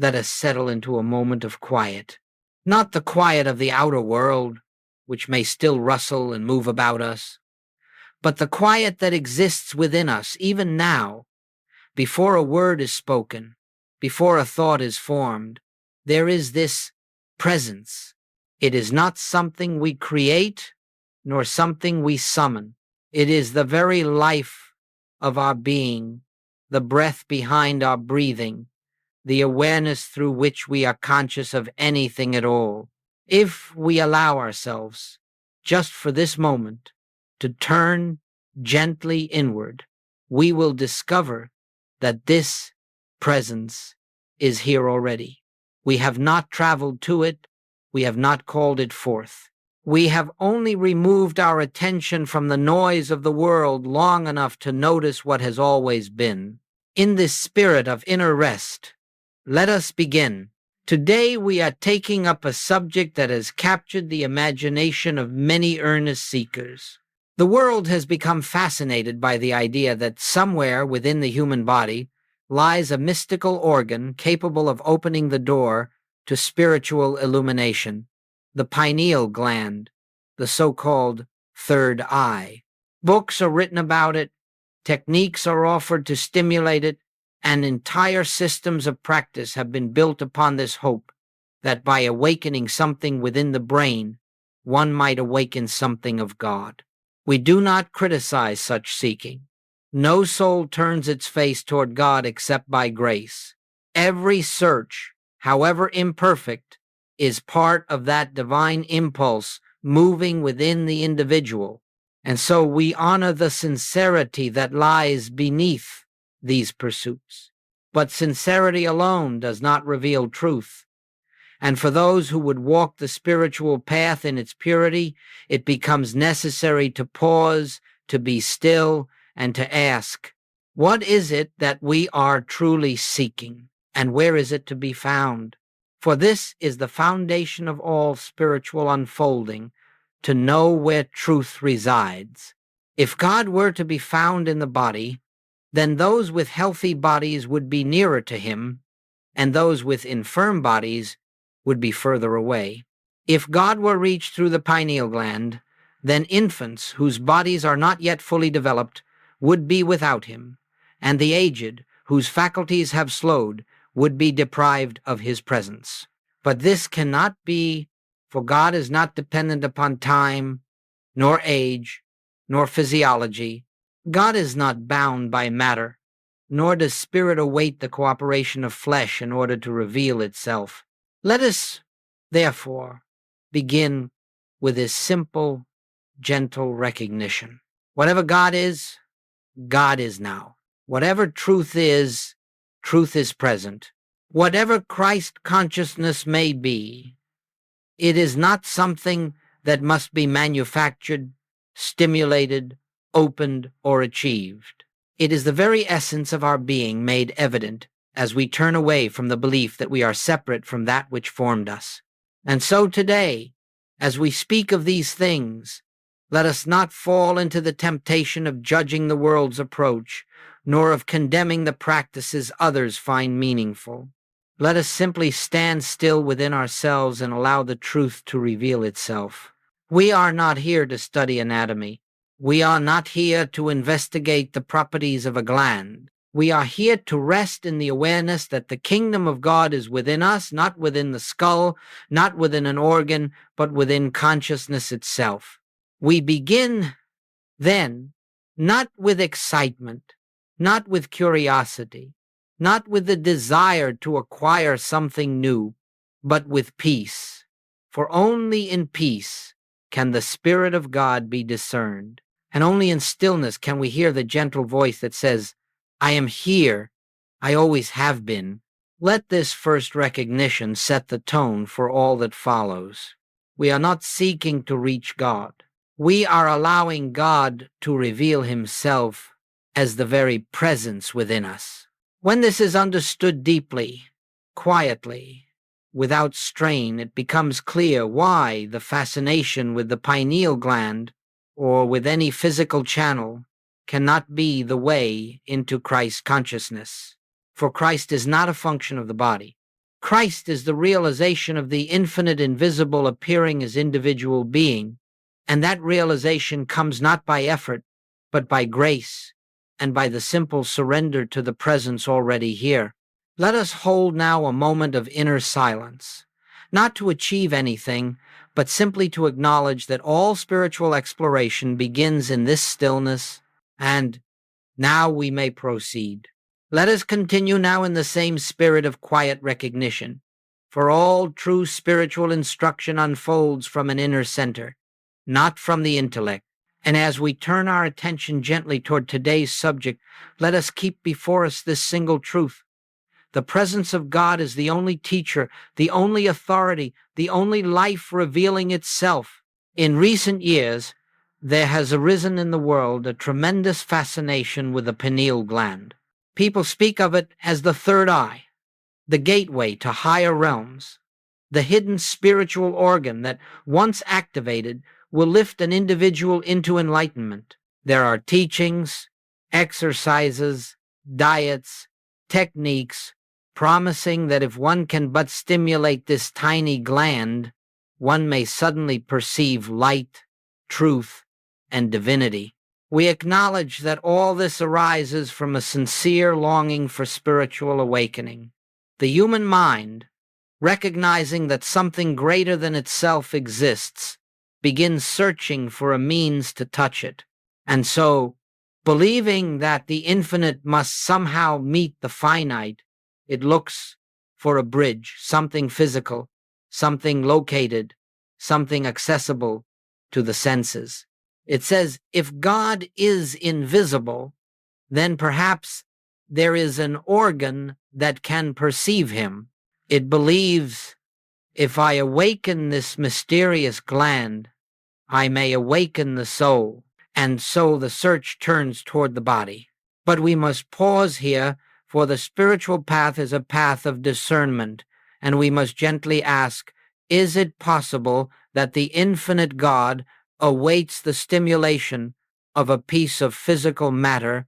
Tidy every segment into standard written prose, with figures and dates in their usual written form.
Let us settle into a moment of quiet, not the quiet of the outer world, which may still rustle and move about us, but the quiet that exists within us even now. Before a word is spoken, before a thought is formed, there is this presence. It is not something we create, nor something we summon. It is the very life of our being, the breath behind our breathing, the awareness through which we are conscious of anything at all. If we allow ourselves, just for this moment, to turn gently inward, we will discover that this presence is here already. We have not traveled to it. We have not called it forth. We have only removed our attention from the noise of the world long enough to notice what has always been. In this spirit of inner rest, let us begin. Today we are taking up a subject that has captured the imagination of many earnest seekers. The world has become fascinated by the idea that somewhere within the human body lies a mystical organ capable of opening the door to spiritual illumination, the pineal gland, the so-called third eye. Books are written about it, techniques are offered to stimulate it, and entire systems of practice have been built upon this hope that by awakening something within the brain, one might awaken something of God. We do not criticize such seeking. No soul turns its face toward God except by grace. Every search, however imperfect, is part of that divine impulse moving within the individual, and so we honor the sincerity that lies beneath these pursuits. But sincerity alone does not reveal truth. And for those who would walk the spiritual path in its purity, it becomes necessary to pause, to be still, and to ask, what is it that we are truly seeking, and where is it to be found? For this is the foundation of all spiritual unfolding, to know where truth resides. If God were to be found in the body, then those with healthy bodies would be nearer to him, and those with infirm bodies would be further away. If God were reached through the pineal gland, then infants whose bodies are not yet fully developed would be without him, and the aged, whose faculties have slowed, would be deprived of his presence. But this cannot be, for God is not dependent upon time, nor age, nor physiology. God is not bound by matter, nor does spirit await the cooperation of flesh in order to reveal itself. Let us, therefore, begin with this simple, gentle recognition. Whatever God is now. Whatever truth is present. Whatever Christ consciousness may be, it is not something that must be manufactured, stimulated, opened, or achieved. It is the very essence of our being made evident as we turn away from the belief that we are separate from that which formed us. And so today, as we speak of these things, let us not fall into the temptation of judging the world's approach, nor of condemning the practices others find meaningful. Let us simply stand still within ourselves and allow the truth to reveal itself. We are not here to study anatomy. We are not here to investigate the properties of a gland. We are here to rest in the awareness that the kingdom of God is within us, not within the skull, not within an organ, but within consciousness itself. We begin, then, not with excitement, not with curiosity, not with the desire to acquire something new, but with peace. For only in peace can the Spirit of God be discerned, and only in stillness can we hear the gentle voice that says, I am here, I always have been. Let this first recognition set the tone for all that follows. We are not seeking to reach God. We are allowing God to reveal himself as the very presence within us. When this is understood deeply, quietly, without strain, it becomes clear why the fascination with the pineal gland or with any physical channel cannot be the way into Christ consciousness. For Christ is not a function of the body. Christ is the realization of the infinite invisible appearing as individual being, and that realization comes not by effort, but by grace, and by the simple surrender to the presence already here. Let us hold now a moment of inner silence, not to achieve anything, but simply to acknowledge that all spiritual exploration begins in this stillness, and now we may proceed. Let us continue now in the same spirit of quiet recognition, for all true spiritual instruction unfolds from an inner center, not from the intellect. And as we turn our attention gently toward today's subject, let us keep before us this single truth. The presence of God is the only teacher, the only authority, the only life revealing itself. In recent years, there has arisen in the world a tremendous fascination with the pineal gland. People speak of it as the third eye, the gateway to higher realms, the hidden spiritual organ that, once activated, will lift an individual into enlightenment. There are teachings, exercises, diets, techniques, promising that if one can but stimulate this tiny gland, one may suddenly perceive light, truth, and divinity. We acknowledge that all this arises from a sincere longing for spiritual awakening. The human mind, recognizing that something greater than itself exists, begins searching for a means to touch it. And so, believing that the infinite must somehow meet the finite, it looks for a bridge, something physical, something located, something accessible to the senses. It says, if God is invisible, then perhaps there is an organ that can perceive him. It believes, if I awaken this mysterious gland, I may awaken the soul. And so the search turns toward the body. But we must pause here, for the spiritual path is a path of discernment, and we must gently ask, is it possible that the infinite God awaits the stimulation of a piece of physical matter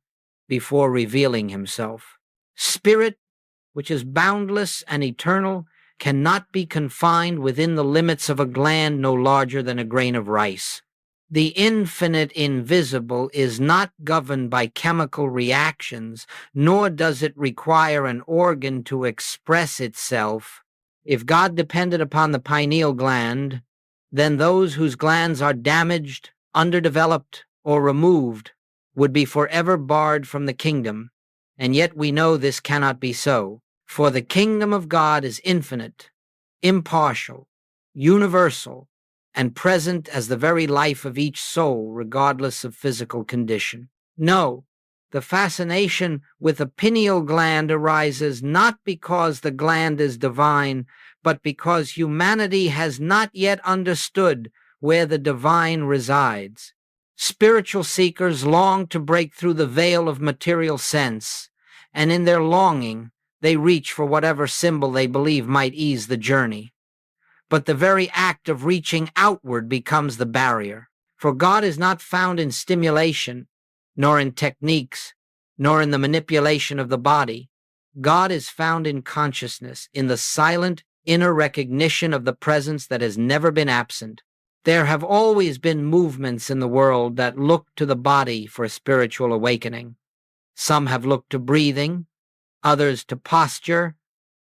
before revealing himself? Spirit, which is boundless and eternal, cannot be confined within the limits of a gland no larger than a grain of rice. The infinite invisible is not governed by chemical reactions, nor does it require an organ to express itself. If God depended upon the pineal gland, then those whose glands are damaged, underdeveloped, or removed would be forever barred from the kingdom. And yet we know this cannot be so, for the kingdom of God is infinite, impartial, universal, and present as the very life of each soul, regardless of physical condition. No, the fascination with the pineal gland arises not because the gland is divine, but because humanity has not yet understood where the divine resides. Spiritual seekers long to break through the veil of material sense, and in their longing, they reach for whatever symbol they believe might ease the journey. But the very act of reaching outward becomes the barrier. For God is not found in stimulation, nor in techniques, nor in the manipulation of the body. God is found in consciousness, in the silent inner recognition of the presence that has never been absent. There have always been movements in the world that look to the body for spiritual awakening. Some have looked to breathing, others to posture,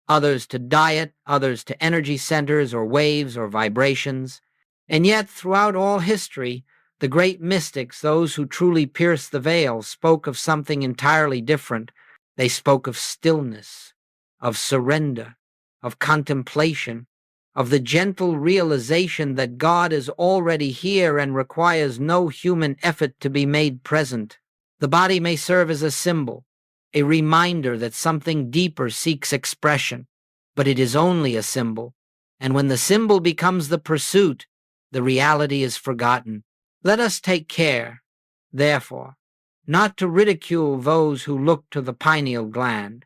others to diet, others to energy centers or waves or vibrations. And yet, throughout all history, the great mystics, those who truly pierced the veil, spoke of something entirely different. They spoke of stillness, of surrender, of contemplation, of the gentle realization that God is already here and requires no human effort to be made present. The body may serve as a symbol, a reminder that something deeper seeks expression, but it is only a symbol, and when the symbol becomes the pursuit, the reality is forgotten. Let us take care, therefore, not to ridicule those who look to the pineal gland,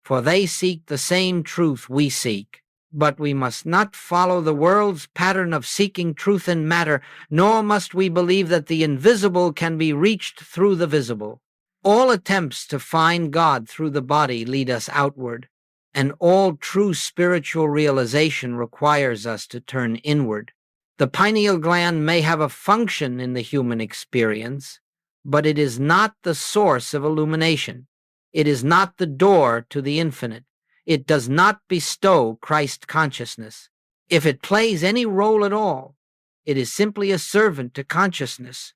for they seek the same truth we seek. But we must not follow the world's pattern of seeking truth in matter, nor must we believe that the invisible can be reached through the visible. All attempts to find God through the body lead us outward, and all true spiritual realization requires us to turn inward. The pineal gland may have a function in the human experience, but it is not the source of illumination. It is not the door to the infinite. It does not bestow Christ consciousness. If it plays any role at all, it is simply a servant to consciousness,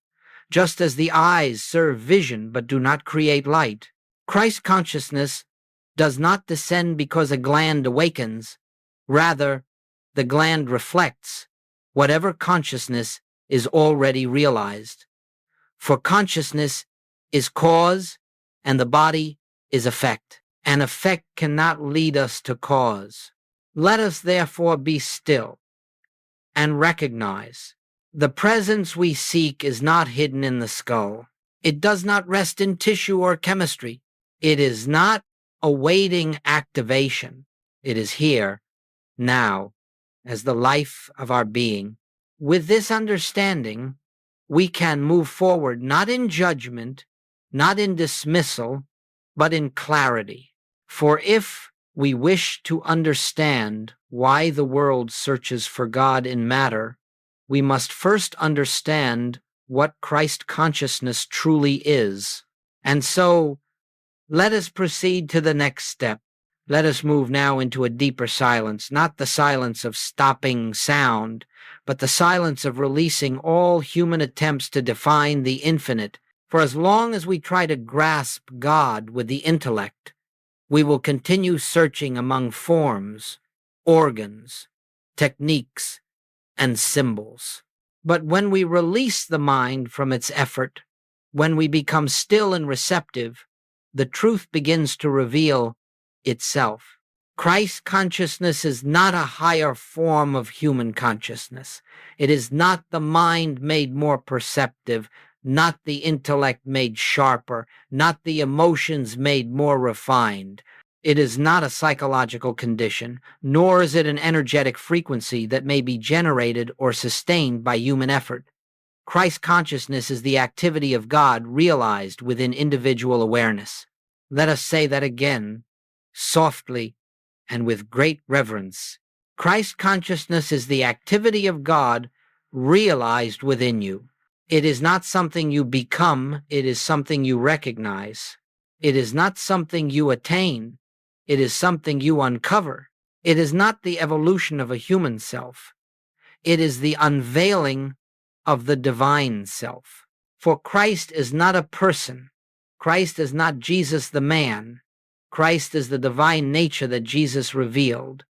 just as the eyes serve vision but do not create light. Christ consciousness does not descend because a gland awakens. Rather, the gland reflects whatever consciousness is already realized. For consciousness is cause, and the body is effect. An effect cannot lead us to cause. Let us therefore be still and recognize the presence we seek is not hidden in the skull. It does not rest in tissue or chemistry. It is not awaiting activation. It is here, now, as the life of our being. With this understanding, we can move forward not in judgment, not in dismissal, but in clarity. For if we wish to understand why the world searches for God in matter, we must first understand what Christ consciousness truly is. And so, let us proceed to the next step. Let us move now into a deeper silence, not the silence of stopping sound, but the silence of releasing all human attempts to define the infinite. For as long as we try to grasp God with the intellect, we will continue searching among forms, organs, techniques, and symbols. But when we release the mind from its effort, when we become still and receptive, the truth begins to reveal itself. Christ consciousness is not a higher form of human consciousness. It is not the mind made more perceptive, not the intellect made sharper, not the emotions made more refined. It is not a psychological condition, nor is it an energetic frequency that may be generated or sustained by human effort. Christ consciousness is the activity of God realized within individual awareness. Let us say that again, softly and with great reverence. Christ consciousness is the activity of God realized within you. It is not something you become, it is something you recognize. It is not something you attain, it is something you uncover. It is not the evolution of a human self. It is the unveiling of the divine self. For Christ is not a person. Christ is not Jesus the man. Christ is the divine nature that Jesus revealed.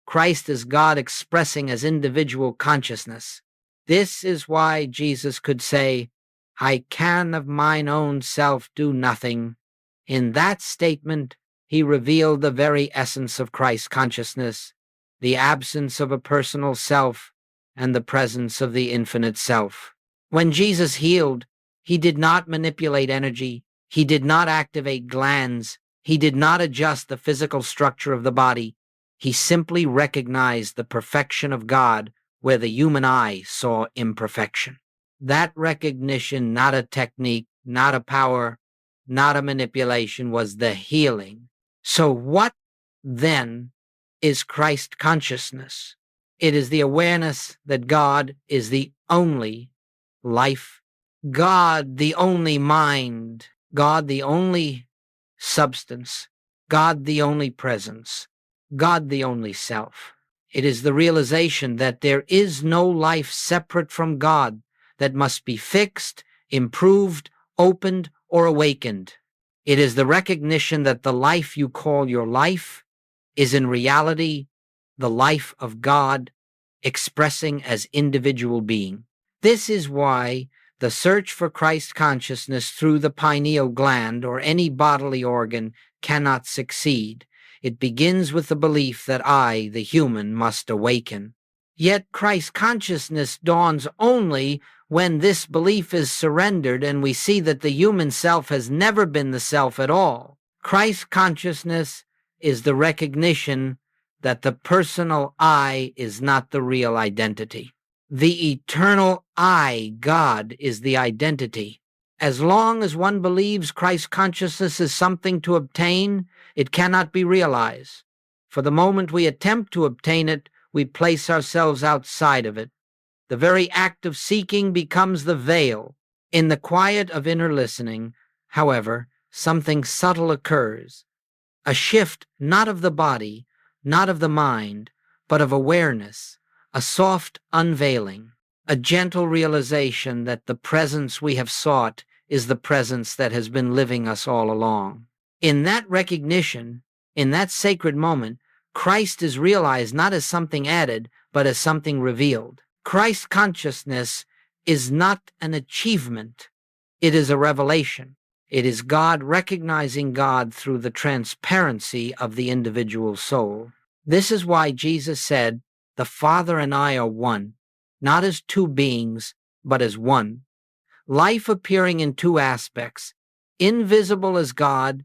Christ is God expressing as individual consciousness. This is why Jesus could say, "I can of mine own self do nothing." In that statement, he revealed the very essence of Christ consciousness, the absence of a personal self and the presence of the infinite self. When Jesus healed, he did not manipulate energy, he did not activate glands, he did not adjust the physical structure of the body. He simply recognized the perfection of God where the human eye saw imperfection. That recognition, not a technique, not a power, not a manipulation, was the healing. So what, then, is Christ consciousness? It is the awareness that God is the only life, God the only mind, God the only substance, God the only presence, God the only self. It is the realization that there is no life separate from God that must be fixed, improved, opened, or awakened. It is the recognition that the life you call your life is in reality the life of God expressing as individual being. This is why the search for Christ consciousness through the pineal gland or any bodily organ cannot succeed. It begins with the belief that I, the human, must awaken. Yet Christ consciousness dawns only when this belief is surrendered and we see that the human self has never been the self at all. Christ consciousness is the recognition that the personal I is not the real identity. The eternal I, God, is the identity. As long as one believes Christ consciousness is something to obtain, it cannot be realized. For the moment we attempt to obtain it, we place ourselves outside of it. The very act of seeking becomes the veil. In the quiet of inner listening, however, something subtle occurs. A shift not of the body, not of the mind, but of awareness, a soft unveiling, a gentle realization that the presence we have sought is the presence that has been living us all along. In that recognition, in that sacred moment, Christ is realized not as something added, but as something revealed. Christ consciousness is not an achievement, it is a revelation. It is God recognizing God through the transparency of the individual soul. This is why Jesus said, "The Father and I are one," not as two beings, but as one. Life appearing in two aspects, invisible as God,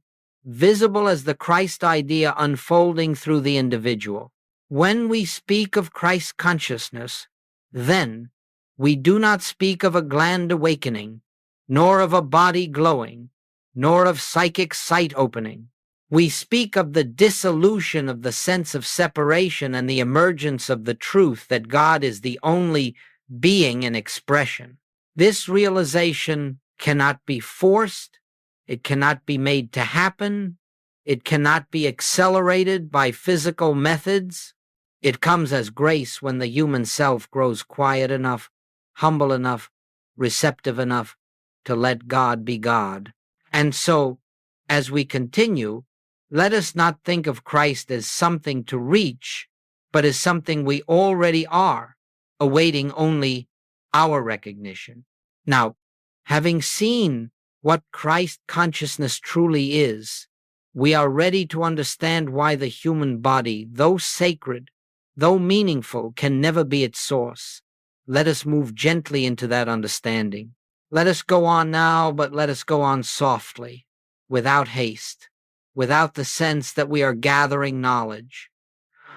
visible as the Christ idea unfolding through the individual. When we speak of Christ consciousness, then we do not speak of a gland awakening, nor of a body glowing, nor of psychic sight opening. We speak of the dissolution of the sense of separation and the emergence of the truth that God is the only being and expression. This realization cannot be forced, it cannot be made to happen, it cannot be accelerated by physical methods. It comes as grace when the human self grows quiet enough, humble enough, receptive enough to let God be God. And so, as we continue, let us not think of Christ as something to reach, but as something we already are, awaiting only our recognition. Now, having seen what Christ consciousness truly is, we are ready to understand why the human body, though sacred, though meaningful, can never be its source. Let us move gently into that understanding. Let us go on now, but let us go on softly, without haste, without the sense that we are gathering knowledge.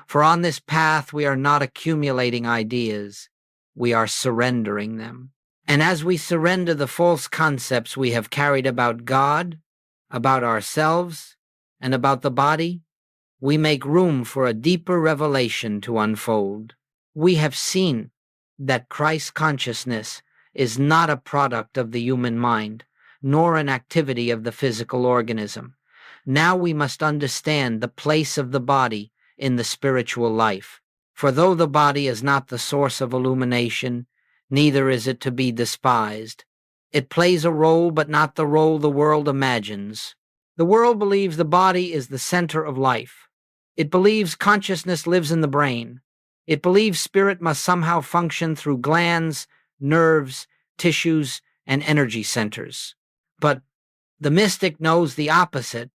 For on this path we are not accumulating ideas, we are surrendering them. And as we surrender the false concepts we have carried about God, about ourselves, and about the body, we make room for a deeper revelation to unfold. We have seen that Christ consciousness is not a product of the human mind, nor an activity of the physical organism. Now we must understand the place of the body in the spiritual life. For though the body is not the source of illumination, neither is it to be despised. It plays a role, but not the role the world imagines. The world believes the body is the center of life. It believes consciousness lives in the brain. It believes spirit must somehow function through glands, nerves, tissues, and energy centers. But the mystic knows the opposite.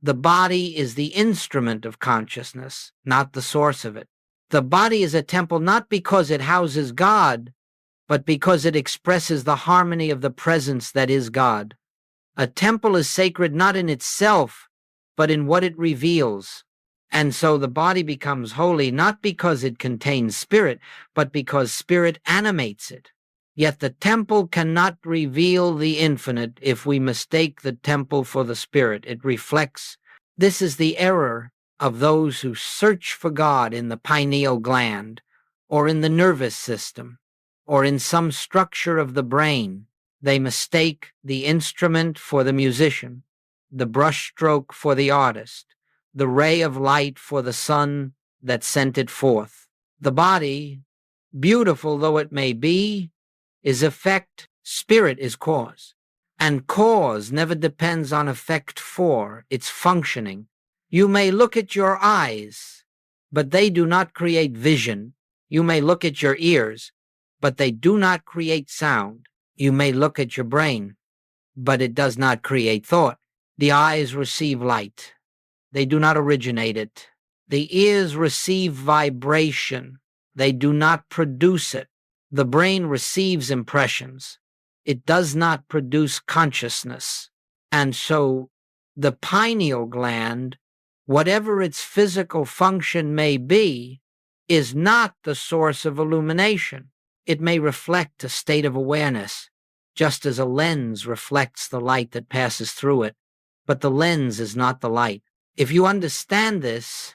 The body is the instrument of consciousness, not the source of it. The body is a temple not because it houses God, but because it expresses the harmony of the presence that is God. A temple is sacred not in itself, but in what it reveals. And so the body becomes holy not because it contains spirit, but because spirit animates it. Yet the temple cannot reveal the infinite if we mistake the temple for the spirit it reflects. This is the error of those who search for God in the pineal gland, or in the nervous system, or in some structure of the brain. They mistake the instrument for the musician, the brushstroke for the artist, the ray of light for the sun that sent it forth. The body, beautiful though it may be, is effect, spirit is cause. And cause never depends on effect for its functioning. You may look at your eyes, but they do not create vision. You may look at your ears, but they do not create sound. You may look at your brain, but it does not create thought. The eyes receive light. They do not originate it. The ears receive vibration. They do not produce it. The brain receives impressions. It does not produce consciousness. And so the pineal gland, whatever its physical function may be, is not the source of illumination. It may reflect a state of awareness, just as a lens reflects the light that passes through it, but the lens is not the light. If you understand this,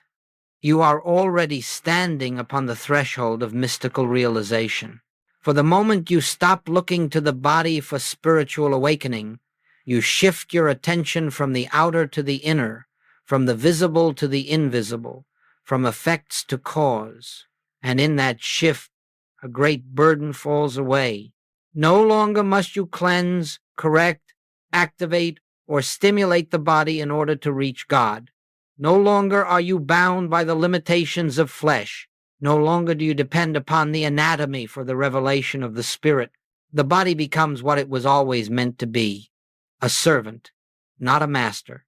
You are already standing upon the threshold of mystical realization. For the moment you stop looking to the body for spiritual awakening, you shift your attention from the outer to the inner, from the visible to the invisible, from effects to cause. And in that shift, a great burden falls away. No longer must you cleanse, correct, activate, or stimulate the body in order to reach God. No longer are you bound by the limitations of flesh. No longer do you depend upon the anatomy for the revelation of the Spirit. The body becomes what it was always meant to be, a servant, not a master,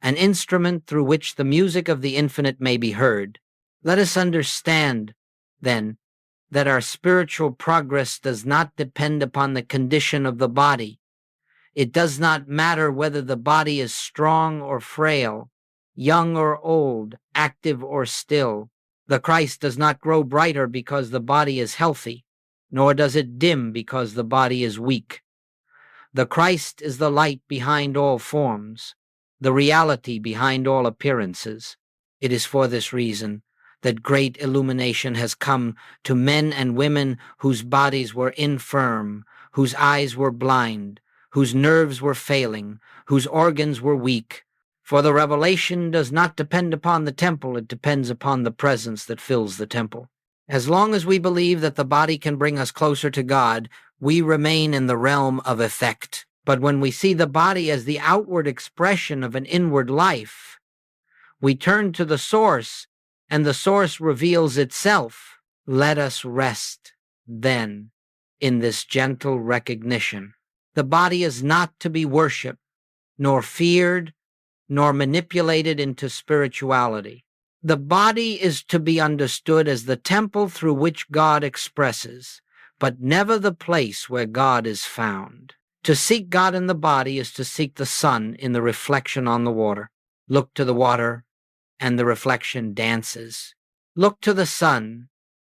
an instrument through which the music of the infinite may be heard. Let us understand, then, that our spiritual progress does not depend upon the condition of the body. It does not matter whether the body is strong or frail, young or old, active or still. The Christ does not grow brighter because the body is healthy, nor does it dim because the body is weak. The Christ is the light behind all forms, the reality behind all appearances. It is for this reason that great illumination has come to men and women whose bodies were infirm, whose eyes were blind, whose nerves were failing, whose organs were weak. For the revelation does not depend upon the temple, it depends upon the presence that fills the temple. As long as we believe that the body can bring us closer to God, we remain in the realm of effect. But when we see the body as the outward expression of an inward life, we turn to the source, and the source reveals itself. Let us rest, then, in this gentle recognition. The body is not to be worshipped, nor feared, nor manipulated into spirituality. The body is to be understood as the temple through which God expresses, but never the place where God is found. To seek God in the body is to seek the sun in the reflection on the water. Look to the water, and the reflection dances. Look to the sun,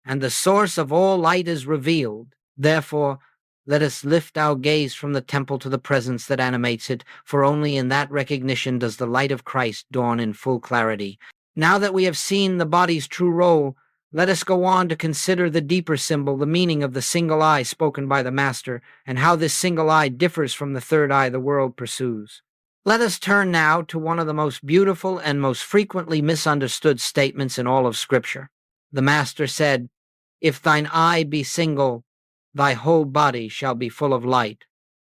and the source of all light is revealed. Therefore, let us lift our gaze from the temple to the presence that animates it, for only in that recognition does the light of Christ dawn in full clarity. Now that we have seen the body's true role, let us go on to consider the deeper symbol, the meaning of the single eye spoken by the Master, and how this single eye differs from the third eye the world pursues. Let us turn now to one of the most beautiful and most frequently misunderstood statements in all of Scripture. The Master said, "If thine eye be single, thy whole body shall be full of light."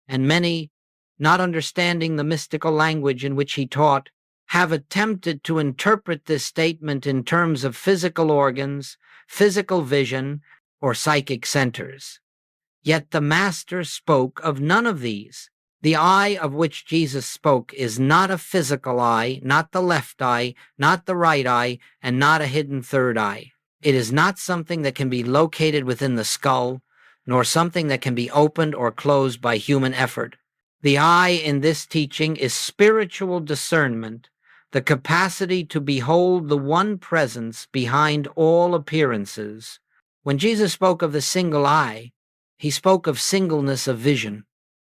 And many, not understanding the mystical language in which he taught, have attempted to interpret this statement in terms of physical organs, physical vision, or psychic centers. Yet the Master spoke of none of these. The eye of which Jesus spoke is not a physical eye, not the left eye, not the right eye, and not a hidden third eye. It is not something that can be located within the skull, nor something that can be opened or closed by human effort. The eye in this teaching is spiritual discernment, the capacity to behold the one presence behind all appearances. When Jesus spoke of the single eye, he spoke of singleness of vision,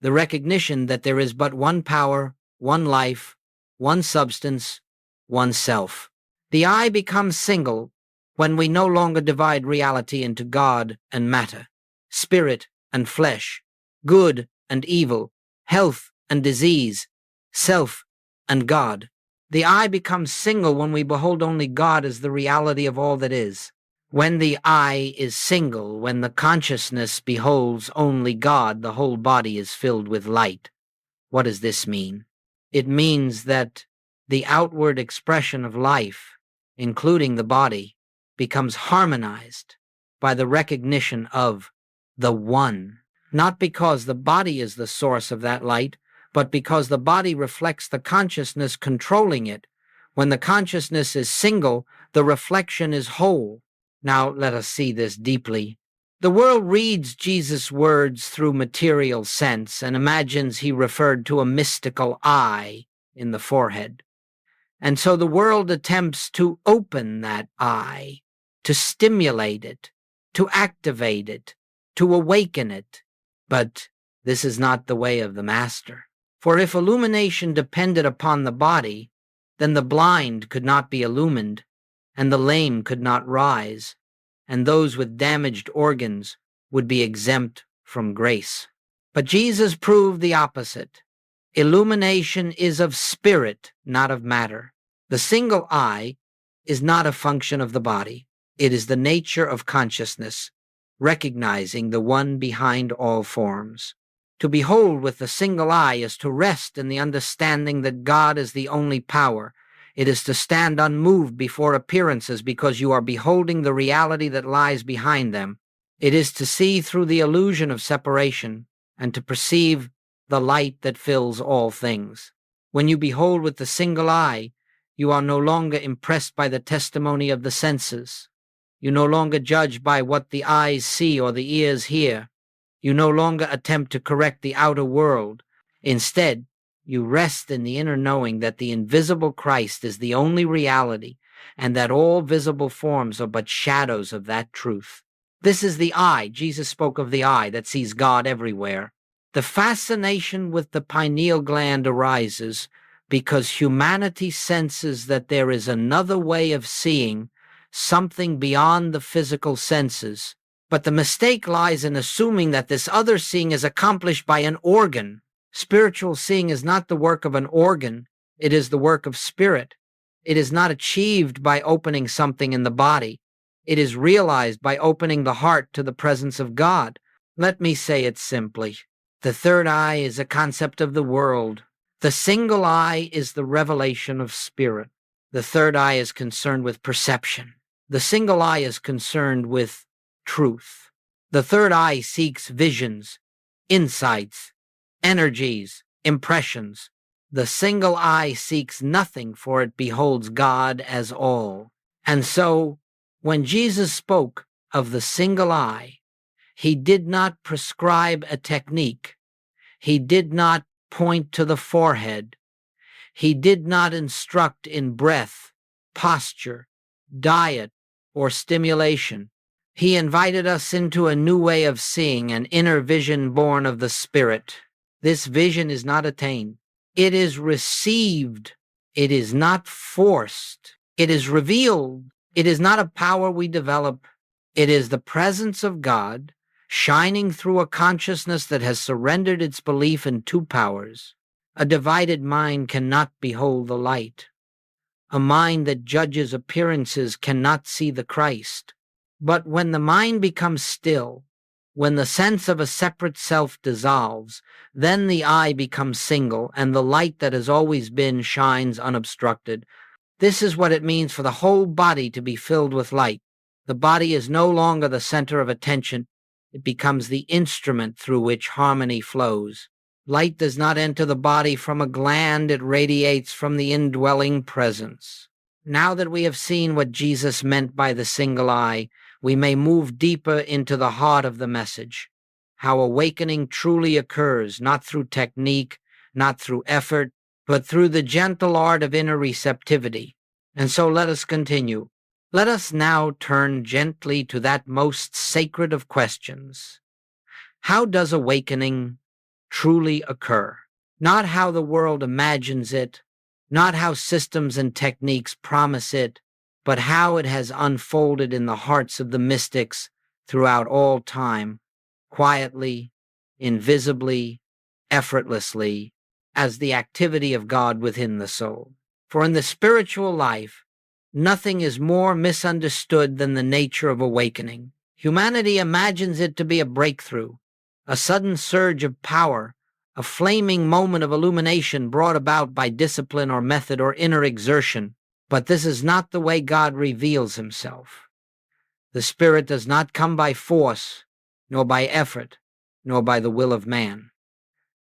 the recognition that there is but one power, one life, one substance, one self. The eye becomes single when we no longer divide reality into God and matter, spirit and flesh, good and evil, health and disease, self and God. The eye becomes single when we behold only God as the reality of all that is. When the eye is single, when the consciousness beholds only God, the whole body is filled with light. What does this mean? It means that the outward expression of life, including the body, becomes harmonized by the recognition of the One, not because the body is the source of that light, but because the body reflects the consciousness controlling it. When the consciousness is single, the reflection is whole. Now let us see this deeply. The world reads Jesus' words through material sense and imagines he referred to a mystical eye in the forehead. And so the world attempts to open that eye, to stimulate it, to activate it, to awaken it. But this is not the way of the Master. For if illumination depended upon the body, then the blind could not be illumined, and the lame could not rise, and those with damaged organs would be exempt from grace. But Jesus proved the opposite. Illumination is of spirit, not of matter. The single eye is not a function of the body. It is the nature of consciousness, recognizing the one behind all forms. To behold with the single eye is to rest in the understanding that God is the only power. It is to stand unmoved before appearances because you are beholding the reality that lies behind them. It is to see through the illusion of separation and to perceive the light that fills all things. When you behold with the single eye, you are no longer impressed by the testimony of the senses. You no longer judge by what the eyes see or the ears hear. You no longer attempt to correct the outer world. Instead, you rest in the inner knowing that the invisible Christ is the only reality and that all visible forms are but shadows of that truth. This is the eye. Jesus spoke of the eye that sees God everywhere. The fascination with the pineal gland arises because humanity senses that there is another way of seeing, something beyond the physical senses. But the mistake lies in assuming that this other seeing is accomplished by an organ. Spiritual seeing is not the work of an organ. It is the work of spirit. It is not achieved by opening something in the body. It is realized by opening the heart to the presence of God. Let me say it simply. The third eye is a concept of the world. The single eye is the revelation of spirit. The third eye is concerned with perception. The single eye is concerned with truth. The third eye seeks visions, insights, energies, impressions. The single eye seeks nothing, for it beholds God as all. And so, when Jesus spoke of the single eye, he did not prescribe a technique. He did not point to the forehead. He did not instruct in breath, posture, diet, or stimulation. He invited us into a new way of seeing, an inner vision born of the Spirit. This vision is not attained. It is received. It is not forced. It is revealed. It is not a power we develop. It is the presence of God shining through a consciousness that has surrendered its belief in two powers. A divided mind cannot behold the light. A mind that judges appearances cannot see the Christ. But when the mind becomes still, when the sense of a separate self dissolves, then the eye becomes single, and the light that has always been shines unobstructed. This is what it means for the whole body to be filled with light. The body is no longer the center of attention. It becomes the instrument through which harmony flows. Light does not enter the body from a gland. It radiates from the indwelling presence. Now that we have seen what Jesus meant by the single eye, we may move deeper into the heart of the message. How awakening truly occurs, not through technique, not through effort, but through the gentle art of inner receptivity. And so let us continue. Let us now turn gently to that most sacred of questions. How does awakening truly occur? Not how the world imagines it, not how systems and techniques promise it, but how it has unfolded in the hearts of the mystics throughout all time, quietly, invisibly, effortlessly, as the activity of God within the soul. For in the spiritual life, nothing is more misunderstood than the nature of awakening. Humanity imagines it to be a breakthrough, a sudden surge of power, a flaming moment of illumination brought about by discipline or method or inner exertion. But this is not the way God reveals himself. The Spirit does not come by force, nor by effort, nor by the will of man.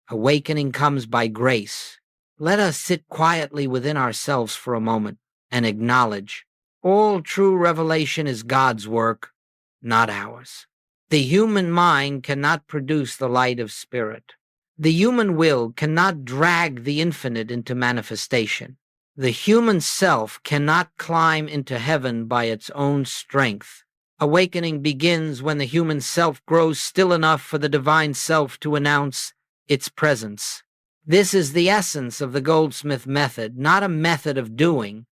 Awakening comes by grace. Let us sit quietly within ourselves for a moment and acknowledge all true revelation is God's work, not ours. The human mind cannot produce the light of spirit. The human will cannot drag the infinite into manifestation. The human self cannot climb into heaven by its own strength. Awakening begins when the human self grows still enough for the divine self to announce its presence. This is the essence of the Goldsmith method, not a method of doing,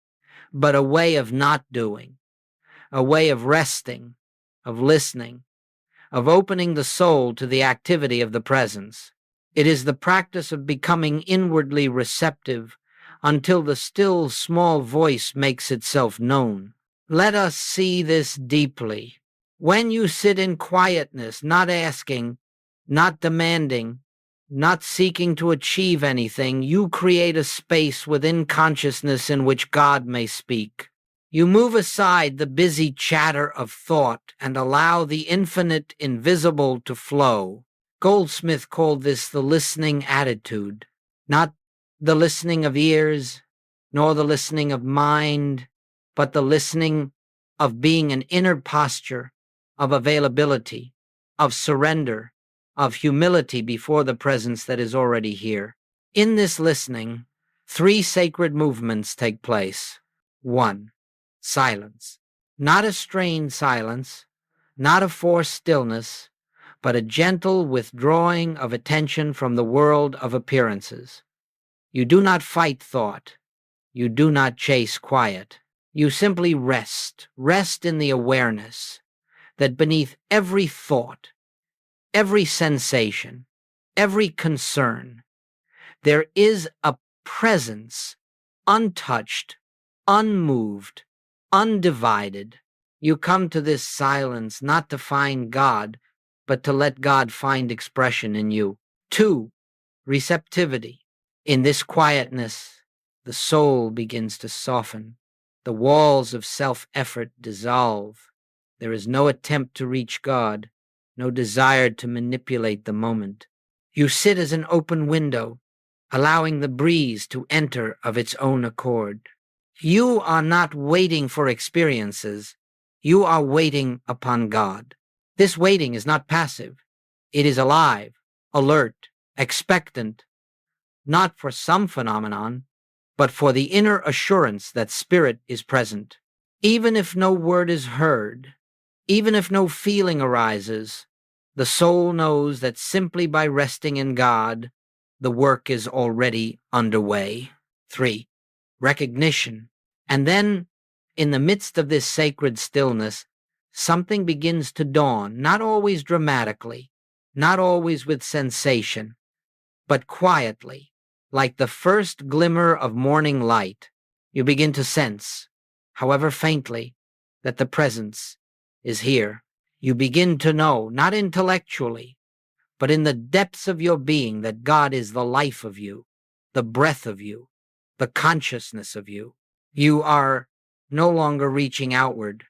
but a way of not doing, a way of resting, of listening, of opening the soul to the activity of the presence. It is the practice of becoming inwardly receptive until the still small voice makes itself known. Let us see this deeply. When you sit in quietness, not asking, not demanding, not seeking to achieve anything, you create a space within consciousness in which God may speak. You move aside the busy chatter of thought and allow the infinite invisible to flow. Goldsmith called this the listening attitude, not the listening of ears, nor the listening of mind, but the listening of being an inner posture of availability, of surrender, of humility before the presence that is already here. In this listening, 3 sacred movements take place. 1. Silence. Not a strained silence, not a forced stillness, but a gentle withdrawing of attention from the world of appearances. You do not fight thought. You do not chase quiet. You simply rest in the awareness that beneath every thought, every sensation, every concern, there is a presence, untouched, unmoved, undivided. You come to this silence not to find God, but to let God find expression in you. 2. Receptivity. In this quietness, the soul begins to soften. The walls of self-effort dissolve. There is no attempt to reach God, no desire to manipulate the moment. You sit as an open window, allowing the breeze to enter of its own accord. You are not waiting for experiences. You are waiting upon God. This waiting is not passive. It is alive, alert, expectant, not for some phenomenon, but for the inner assurance that spirit is present. Even if no word is heard, even if no feeling arises, the soul knows that simply by resting in God, the work is already underway. 3. Recognition. And then, in the midst of this sacred stillness, something begins to dawn, not always dramatically, not always with sensation, but quietly, like the first glimmer of morning light. You begin to sense, however faintly, that the presence is here. You begin to know, not intellectually, but in the depths of your being, that God is the life of you, the breath of you, the consciousness of you. You are no longer reaching outward.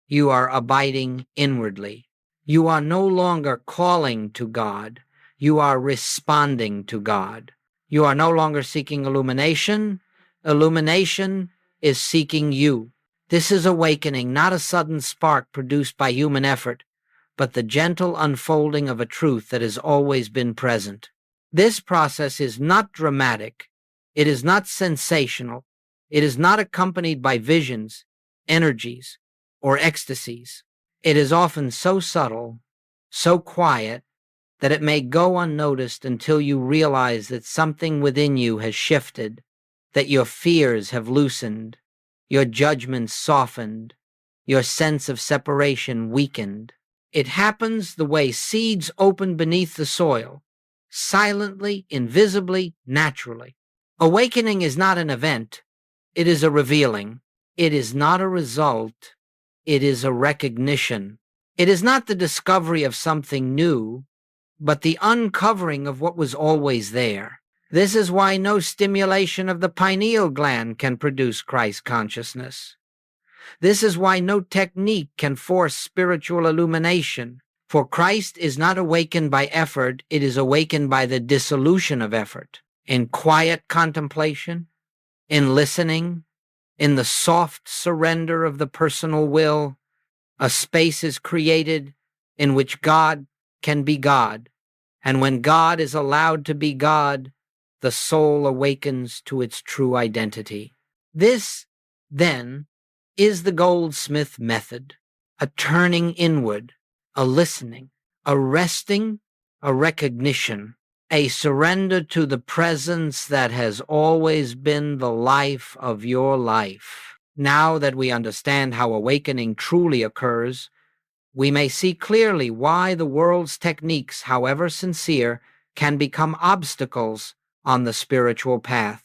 You are abiding inwardly. You are no longer calling to God. You are responding to God. You are no longer seeking illumination. Illumination is seeking you. This is awakening, not a sudden spark produced by human effort, but the gentle unfolding of a truth that has always been present. This process is not dramatic. It is not sensational. It is not accompanied by visions, energies, or ecstasies. It is often so subtle, so quiet, that it may go unnoticed until you realize that something within you has shifted, that your fears have loosened, your judgments softened, your sense of separation weakened. It happens the way seeds open beneath the soil, silently, invisibly, naturally. Awakening is not an event. It is a revealing. It is not a result. It is a recognition. It is not the discovery of something new, but the uncovering of what was always there. This is why no stimulation of the pineal gland can produce Christ consciousness. This is why no technique can force spiritual illumination. For Christ is not awakened by effort, it is awakened by the dissolution of effort. In quiet contemplation, in listening, in the soft surrender of the personal will, a space is created in which God can be God. And when God is allowed to be God, the soul awakens to its true identity. This, then, is the Goldsmith method, a turning inward, a listening, a resting, a recognition, a surrender to the presence that has always been the life of your life. Now that we understand how awakening truly occurs, we may see clearly why the world's techniques, however sincere, can become obstacles on the spiritual path.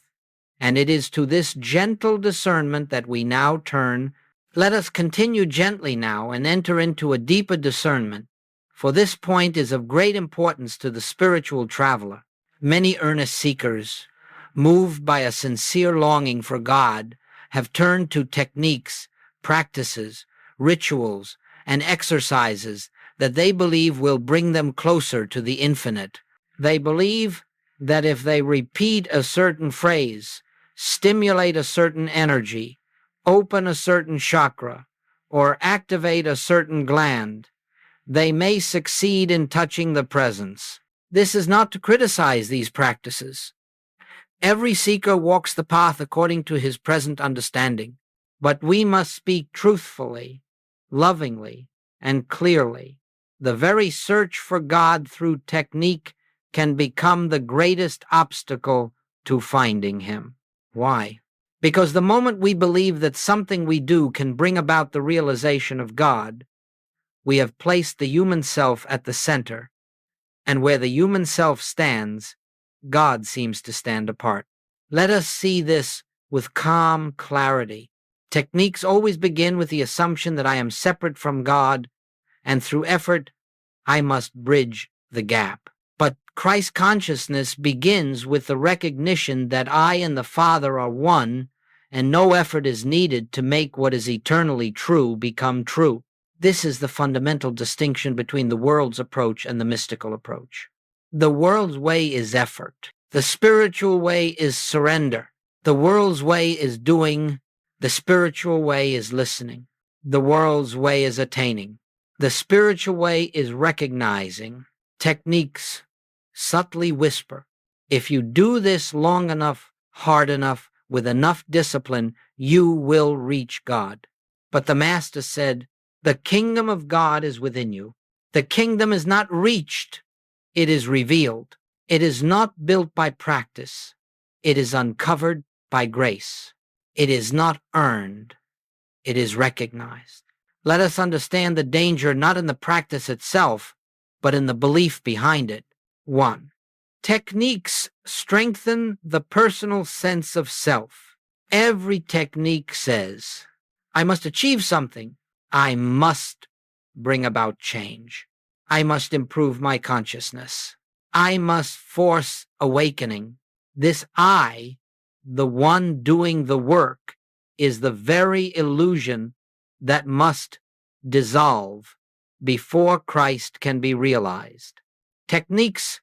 And it is to this gentle discernment that we now turn. Let us continue gently now and enter into a deeper discernment, for this point is of great importance to the spiritual traveler. Many earnest seekers, moved by a sincere longing for God, have turned to techniques, practices, rituals, and exercises that they believe will bring them closer to the infinite. They believe that if they repeat a certain phrase, stimulate a certain energy, open a certain chakra, or activate a certain gland, they may succeed in touching the presence. This is not to criticize these practices. Every seeker walks the path according to his present understanding, but we must speak truthfully, lovingly, and clearly. The very search for God through technique can become the greatest obstacle to finding Him. Why? Because the moment we believe that something we do can bring about the realization of God, we have placed the human self at the center, and where the human self stands, God seems to stand apart. Let us see this with calm clarity. Techniques always begin with the assumption that I am separate from God, and through effort, I must bridge the gap. But Christ consciousness begins with the recognition that I and the Father are one, and no effort is needed to make what is eternally true become true. This is the fundamental distinction between the world's approach and the mystical approach. The world's way is effort. The spiritual way is surrender. The world's way is doing. The spiritual way is listening. The world's way is attaining. The spiritual way is recognizing. Techniques subtly whisper, if you do this long enough, hard enough, with enough discipline, you will reach God. But the Master said, the kingdom of God is within you. The kingdom is not reached, it is revealed. It is not built by practice. It is uncovered by grace. It is not earned. It is recognized. Let us understand the danger not in the practice itself, but in the belief behind it. 1. Techniques strengthen the personal sense of self. Every technique says, I must achieve something. I must bring about change. I must improve my consciousness. I must force awakening. This I, the one doing the work, is the very illusion that must dissolve before Christ can be realized. Techniques,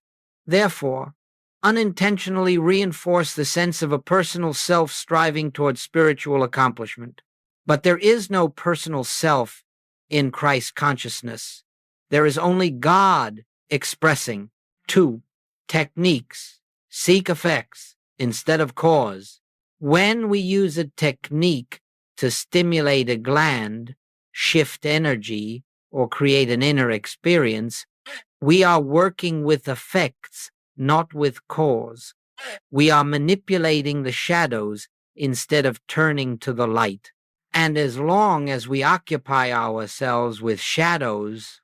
therefore, unintentionally reinforce the sense of a personal self striving towards spiritual accomplishment. But there is no personal self in Christ consciousness. There is only God expressing. 2. Techniques seek effects instead of cause. When we use a technique to stimulate a gland, shift energy, or create an inner experience, we are working with effects, not with cause. We are manipulating the shadows instead of turning to the light. And as long as we occupy ourselves with shadows,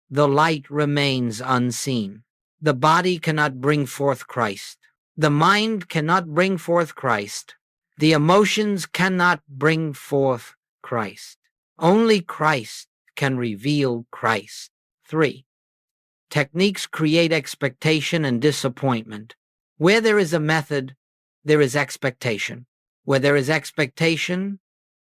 the light remains unseen. The body cannot bring forth Christ. The mind cannot bring forth Christ. The emotions cannot bring forth Christ. Only Christ can reveal Christ. 3. Techniques create expectation and disappointment. Where there is a method, there is expectation. Where there is expectation,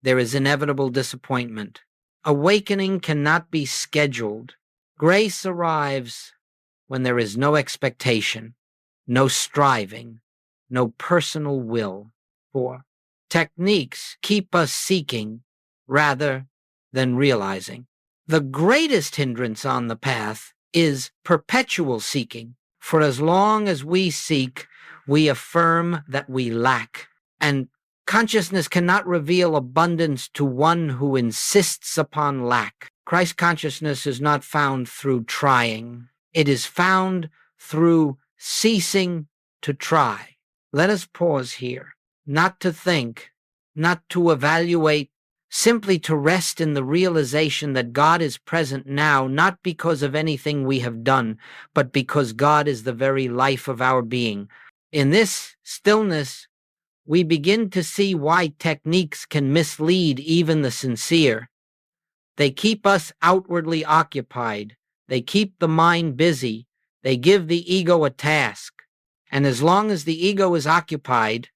there is inevitable disappointment. Awakening cannot be scheduled. Grace arrives when there is no expectation, no striving, no personal will. 4. Techniques keep us seeking rather than realizing. The greatest hindrance on the path is perpetual seeking. For as long as we seek, we affirm that we lack. And consciousness cannot reveal abundance to one who insists upon lack. Christ consciousness is not found through trying. It is found through ceasing to try. Let us pause here, not to think, not to evaluate, simply to rest in the realization that God is present now, not because of anything we have done, but because God is the very life of our being. In this stillness, we begin to see why techniques can mislead even the sincere. They keep us outwardly occupied. They keep the mind busy. They give the ego a task. And as long as the ego is occupied,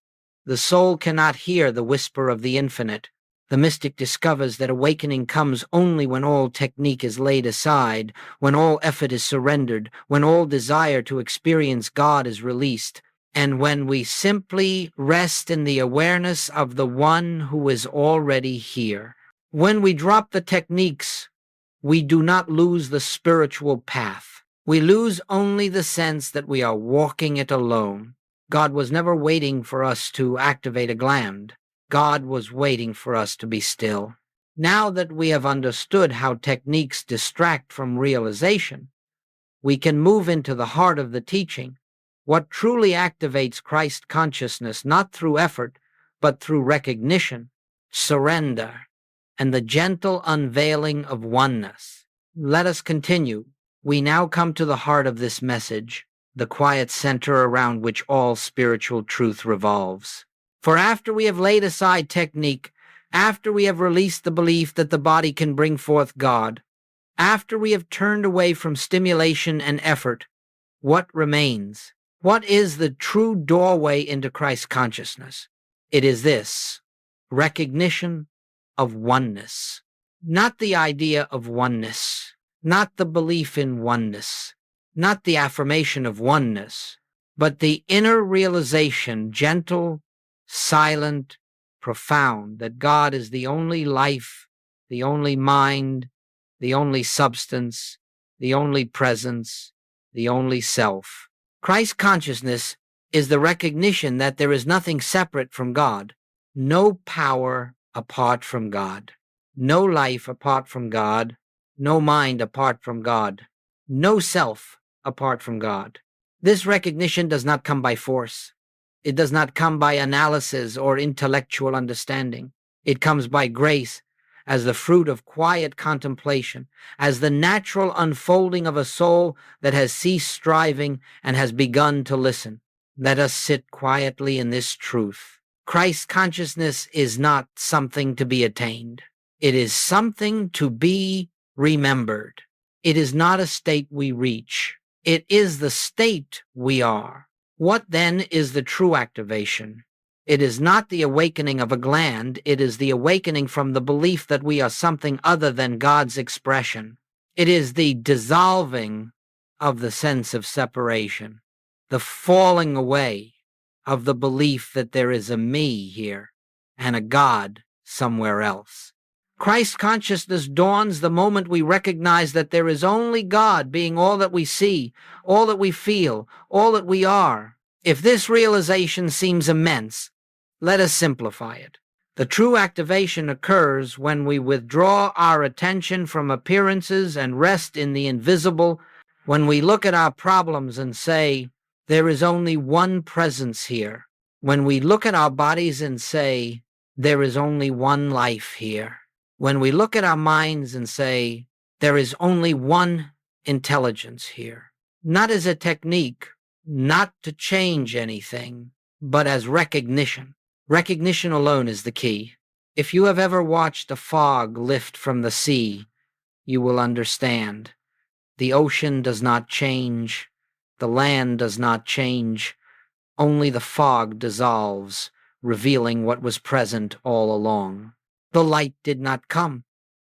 the soul cannot hear the whisper of the infinite. The mystic discovers that awakening comes only when all technique is laid aside, when all effort is surrendered, when all desire to experience God is released, and when we simply rest in the awareness of the one who is already here. When we drop the techniques, we do not lose the spiritual path. We lose only the sense that we are walking it alone. God was never waiting for us to activate a gland. God was waiting for us to be still. Now that we have understood how techniques distract from realization, we can move into the heart of the teaching, what truly activates Christ consciousness, not through effort, but through recognition, surrender, and the gentle unveiling of oneness. Let us continue. We now come to the heart of this message, the quiet center around which all spiritual truth revolves. For after we have laid aside technique, after we have released the belief that the body can bring forth God, after we have turned away from stimulation and effort, what remains? What is the true doorway into Christ consciousness? It is this: recognition of oneness. Not the idea of oneness, not the belief in oneness, not the affirmation of oneness, but the inner realization, gentle, silent, profound, that God is the only life, the only mind, the only substance, the only presence, the only self. Christ consciousness is the recognition that there is nothing separate from God, no power apart from God, no life apart from God, no mind apart from God, no self apart from God. This recognition does not come by force. It does not come by analysis or intellectual understanding. It comes by grace, as the fruit of quiet contemplation, as the natural unfolding of a soul that has ceased striving and has begun to listen. Let us sit quietly in this truth. Christ consciousness is not something to be attained. It is something to be remembered. It is not a state we reach. It is the state we are. What then is the true activation? It is not the awakening of a gland. It is the awakening from the belief that we are something other than God's expression. It is the dissolving of the sense of separation, the falling away of the belief that there is a me here and a God somewhere else. Christ consciousness dawns the moment we recognize that there is only God being all that we see, all that we feel, all that we are. If this realization seems immense, let us simplify it. The true activation occurs when we withdraw our attention from appearances and rest in the invisible, when we look at our problems and say, there is only one presence here. When we look at our bodies and say, there is only one life here. When we look at our minds and say, there is only one intelligence here. Not as a technique, not to change anything, but as recognition. Recognition alone is the key. If you have ever watched a fog lift from the sea, you will understand. The ocean does not change. The land does not change. Only the fog dissolves, revealing what was present all along. The light did not come.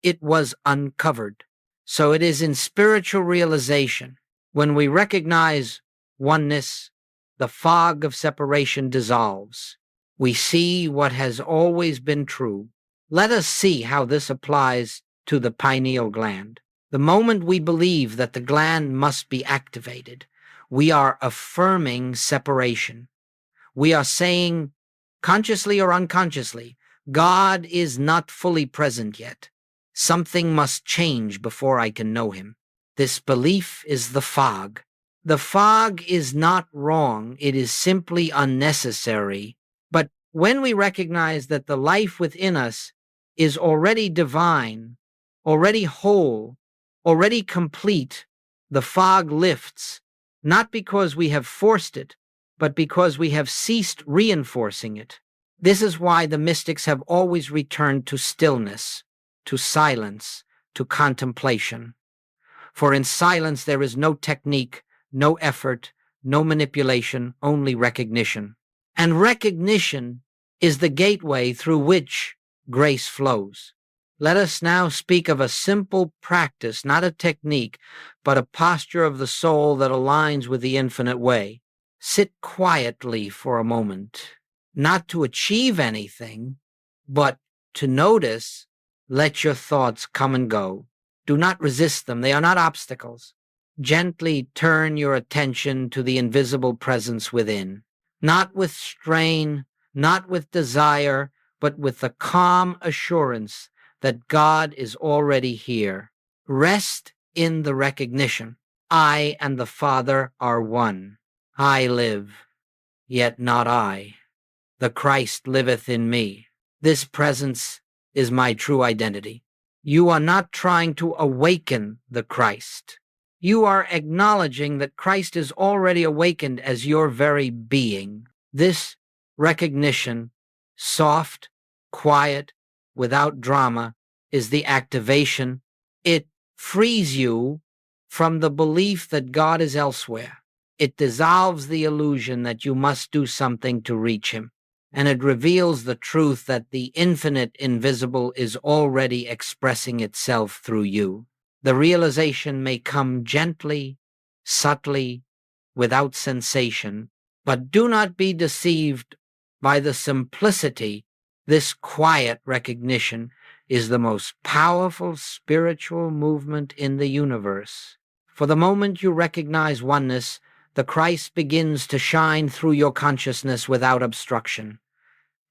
It was uncovered. So it is in spiritual realization, when we recognize oneness, the fog of separation dissolves. We see what has always been true. Let us see how this applies to the pineal gland. The moment we believe that the gland must be activated, we are affirming separation. We are saying, consciously or unconsciously, God is not fully present yet. Something must change before I can know him. This belief is the fog. The fog is not wrong. It is simply unnecessary. But When we recognize that the life within us is already divine, already whole, already complete, the fog lifts, not because we have forced it, but because we have ceased reinforcing it. This is why the mystics have always returned to stillness, to silence, to contemplation. For in silence there is no technique, no effort, no manipulation, only recognition. And recognition is the gateway through which grace flows. Let us now speak of a simple practice, not a technique, but a posture of the soul that aligns with the infinite way. Sit quietly for a moment, not to achieve anything, but to notice. Let your thoughts come and go. Do not resist them. They are not obstacles. Gently turn your attention to the invisible presence within, not with strain, not with desire, but with the calm assurance that God is already here. Rest in the recognition. I and the Father are one. I live, yet not I. The Christ liveth in me. This presence is my true identity. You are not trying to awaken the Christ. You are acknowledging that Christ is already awakened as your very being. This recognition, soft, quiet, without drama, is the activation. It frees you from the belief that God is elsewhere. It dissolves the illusion that you must do something to reach him. And it reveals the truth that the infinite invisible is already expressing itself through you. The realization may come gently, subtly, without sensation, but do not be deceived by the simplicity. This quiet recognition is the most powerful spiritual movement in the universe. For the moment you recognize oneness, the Christ begins to shine through your consciousness without obstruction.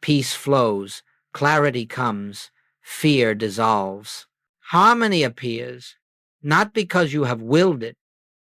Peace flows, clarity comes, fear dissolves. Harmony appears, not because you have willed it,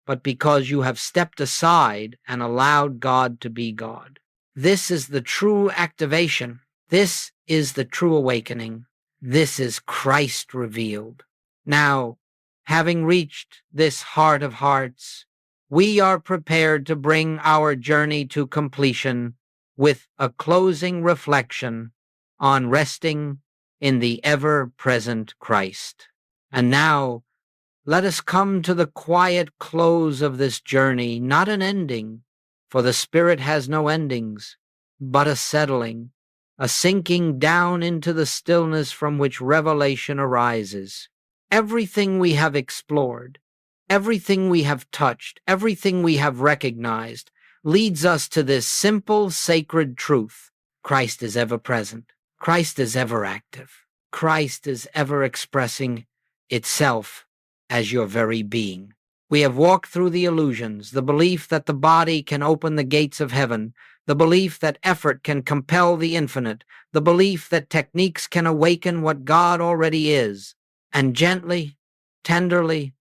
but because you have stepped aside and allowed God to be God. This is the true activation. This is the true awakening. This is Christ revealed. Now, having reached this heart of hearts, we are prepared to bring our journey to completion with a closing reflection on resting in the ever-present Christ. And now, let us come to the quiet close of this journey, not an ending, for the Spirit has no endings, but a settling, a sinking down into the stillness from which revelation arises. Everything we have explored, everything we have touched, everything we have recognized leads us to this simple, sacred truth. Christ is ever present. Christ is ever active. Christ is ever expressing itself as your very being. We have walked through the illusions, the belief that the body can open the gates of heaven, the belief that effort can compel the infinite, the belief that techniques can awaken what God already is. And gently, tenderly,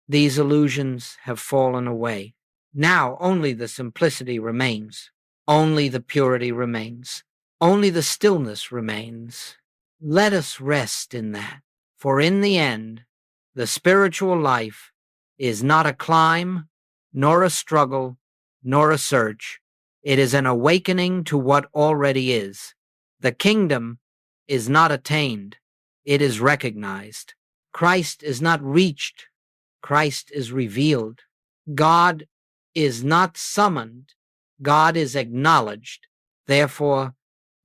these illusions have fallen away. Now only the simplicity remains. Only the purity remains. Only the stillness remains. Let us rest in that, for in the end, the spiritual life is not a climb, nor a struggle, nor a search. It is an awakening to what already is. The kingdom is not attained. It is recognized. Christ is not reached. Christ is revealed. God is not summoned. God is acknowledged. Therefore,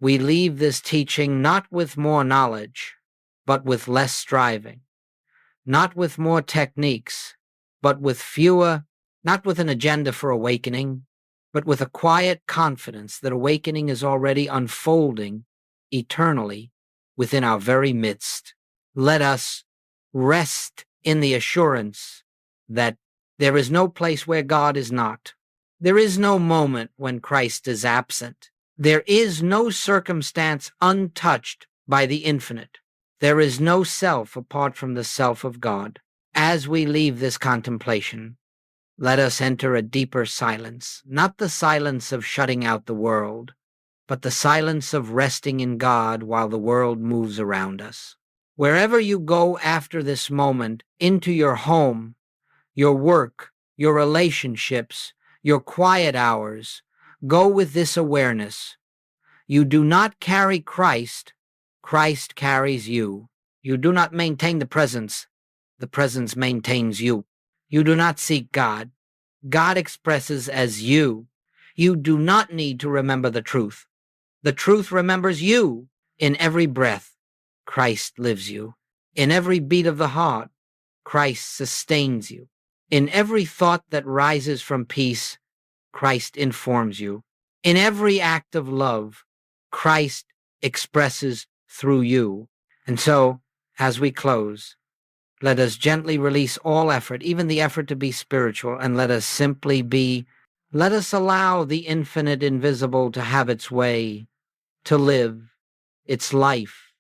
we leave this teaching not with more knowledge, but with less striving. Not with more techniques, but with fewer, not with an agenda for awakening, but with a quiet confidence that awakening is already unfolding eternally within our very midst. Let us rest in the assurance that there is no place where God is not. There is no moment when Christ is absent. There is no circumstance untouched by the infinite. There is no self apart from the self of God. As we leave this contemplation, let us enter a deeper silence, not the silence of shutting out the world, but the silence of resting in God while the world moves around us. Wherever you go after this moment, into your home, your work, your relationships, your quiet hours, go with this awareness. You do not carry Christ, Christ carries you. You do not maintain the presence maintains you. You do not seek God, God expresses as you. You do not need to remember the truth remembers you. In every breath, Christ lives you. In every beat of the heart, Christ sustains you. In every thought that rises from peace, Christ informs you. In every act of love, Christ expresses through you. And so, as we close, let us gently release all effort, even the effort to be spiritual, and let us simply be. Let us allow the infinite invisible to have its way, to live its life,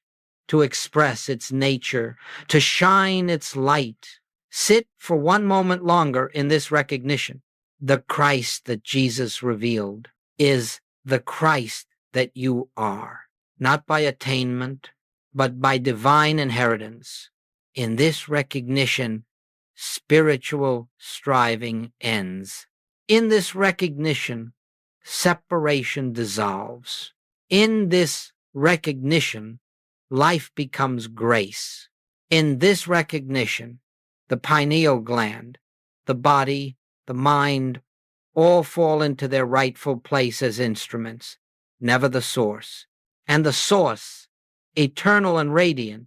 to express its nature, to shine its light. Sit for one moment longer in this recognition. The Christ that Jesus revealed is the Christ that you are, not by attainment, but by divine inheritance. In this recognition, spiritual striving ends. In this recognition, separation dissolves. In this recognition, life becomes grace. In this recognition, the pineal gland, the body, the mind, all fall into their rightful place as instruments, never the source. And the source, eternal and radiant,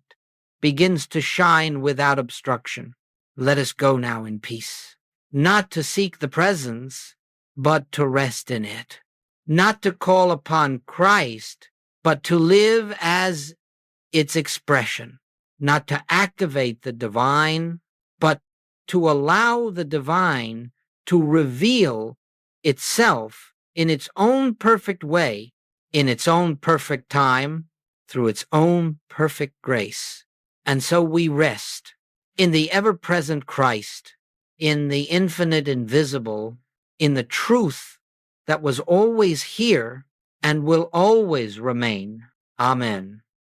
begins to shine without obstruction. Let us go now in peace, not to seek the presence, but to rest in it, not to call upon Christ, but to live as its expression, not to activate the divine, but to allow the divine to reveal itself in its own perfect way, in its own perfect time, through its own perfect grace. And so we rest in the ever-present Christ, in the infinite invisible, in the truth that was always here and will always remain. Amen.